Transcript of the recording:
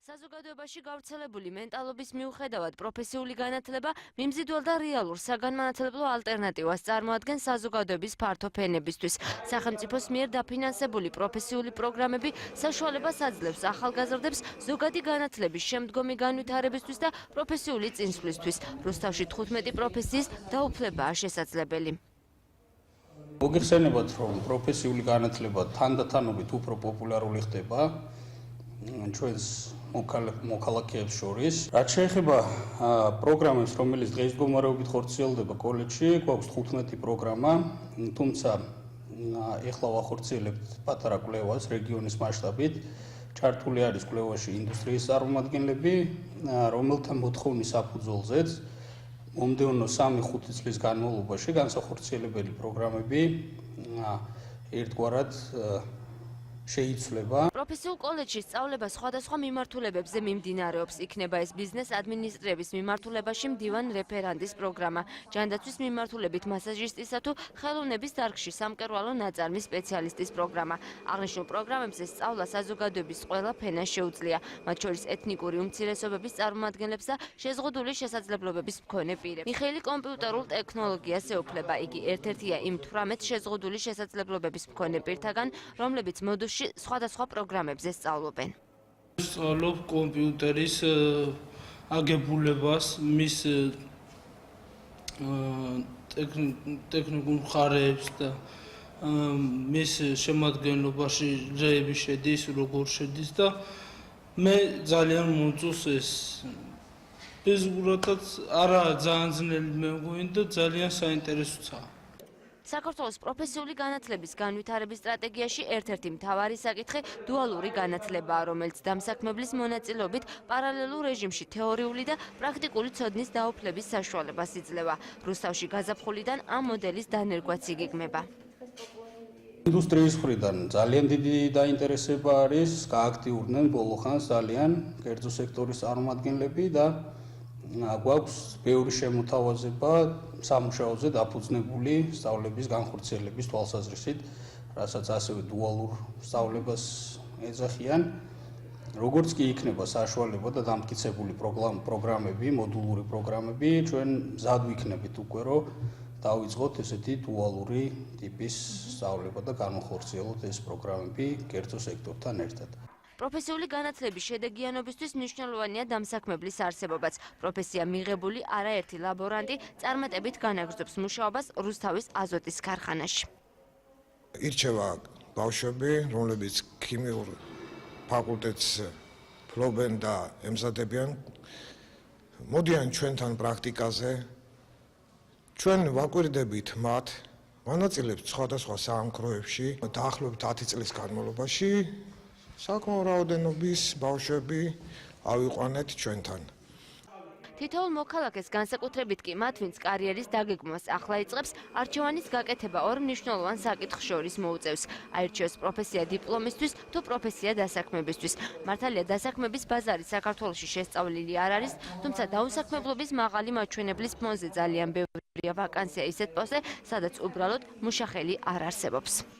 საზოგადოებაში გავრცელებული მენტალობის მიუხედავად პროფესიული განათლება მიმზიდველ და რეალურ საგანმანათლებლო ალტერნატივას წარმოადგენს საზოგადოების ფართო ფენებისთვის. სახელმწიფოს მიერ დაფინანსებული პროფესიული პროგრამები საშუალებას აძლევს ახალგაზრდებს ზოგადი განათლების შემდგომი განვითარებისთვის და პროფესიული წინსვლისთვის. რუსთავში 15 პროფესიის დაუფლებაა შესაძლებელი. მოგიხსენებათ, რომ პროფესიული განათლება თანდათანობით უფრო პოპულარული ხდება ჩვენს მოქალაქეებს შორის. რაც შეეხება პროგრამებს, რომელიც დღეს მდგომარეობით ხორციელდება კოლეჯში, გვაქვს 15 პროგრამა, თუმცა ეხლა ვახორციელებთ პატარა კვლევას რეგიონის მასშტაბით. ჩართული არის კვლევაში ინდუსტრიის წარმომადგენლები, რომელთა მოთხოვნის საფუძველზეც მომდევნო 3-5 წლის განმავლობაში განსახორციელებელი პროგრამები ერთგვარად შეიცვლება. პროფესიულ კოლეჯში სწავლება სხვადასხვა მიმართულებებზე მიმდინარეობს. იქნება ეს ბიზნეს ადმინისტრების მიმართულებაში მდივან რეფერანტის პროგრამა, ჯანდაცვის მიმართულებით მასაჟისტისა თუ ხელოვნების დარგში სამკერვალო ნაწარმის სპეციალისტის პროგრამა. აღნიშნულ პროგრამებზე სწავლა საზოგადოების ყველა ფენას შეუძლია, მათ შორის ეთნიკური უმცირესობების წარმომადგენლებს და შეზღუდული შესაძლებლობების მქონე პირებს. მიხეილი კომპიუტერულ ტექნოლოგიას ეუფლება. იგი ერთ-ერთია იმ 18 შეზღუდული შესაძლებლობების მქონე პირთაგან, რომლებიც მოდულში სხვადასხვა პროგრამებზე სწავლობენ. სწავლობ კომპიუტერის აგებულებას, მის ტექნიკურ მხარეებს და მის შემადგენლობაში რეები შედის, როგორ შედის და მე ძალიან მომწონს ეს. ფიზიკურადაც არა ძალიან ძნელი მე მგონი და ძალიან საინტერესოა. საქართველოს პროფესიული განათლების განვითარების სტრატეგიაში ერთ-ერთი მთავარი საკითხი დუალური განათლებაა, რომელიც დამსაქმებლის მონაწილეობით პარალელურ რეჟიმში თეორიული და პრაქტიკული ცოდნის დაუფლების საშუალებას იძლევა. რუსთავში გაზაფხულიდან ამ მოდელის დანერგვაც იგეგმება. ინდუსტრიის მხრიდან ძალიან დიდი დაინტერესება არის, გააქტიურდნენ ბოლო ხანს ძალიან კერძო სექტორის წარმომადგენლები და გვაქვს ბევრი შემოთავაზება სამუშაოზე დაფუძნებული სწავლების განხორციელების თვალსაზრისით, რასაც ასევე დუალურ სწავლებას ეძახიან. როგორც კი იქნება საშუალება და დამტკიცებული პროგრამები, მოდულური პროგრამები, ჩვენ მზად ვიქნებით უკვე, რომ დავიწყოთ ესეთი დუალური ტიპის სწავლება და განხორციელოთ ეს პროგრამები კერძო სექტორთან ერთად. პროფესიული განათლების შედეგიანობისთვის მნიშვნელოვანია დამსაქმებლის არსებობაც. პროფესია მიღებული არაერთი ლაბორანტი წარმატებით განაგრძობს მუშაობას რუსთავის აზოტის ქარხანაში. ირჩევა ბავშვები, რომლებიც ქიმიურ ფაკულტეტს ფლობენ და ემზადებიან, მოდიან ჩვენთან პრაქტიკაზე. ჩვენ ვაკვირდებით მათ, ვანაწილებთ სხვადასხვა საამქროებში, დაახლოებით 10 წლის განმავლობაში საკმაო რაოდენობის ბავშვები ავიყვანეთ ჩვენთან. თითოეულ მოქალაქეს განსაკუთრებით კი მათ, ვინც კარიერის დაგეგმვას ახლა იწყებს, არჩევანის გაკეთება ორ მნიშვნელოვან საკითხს შორის მოუწევს. აირჩიოს პროფესია დიპლომისთვის თუ პროფესია დასაქმებისთვის. მართალია დასაქმების ბაზარი საქართველოში შესწავლილი არ არის, თუმცა დაუსაქმებლობის მაღალი მაჩვენებლის ფონზე ძალიან ბევრია ვაკანსია ისეთ პოსტზე, სადაც უბრალოდ მუშახელი არ არსებობს.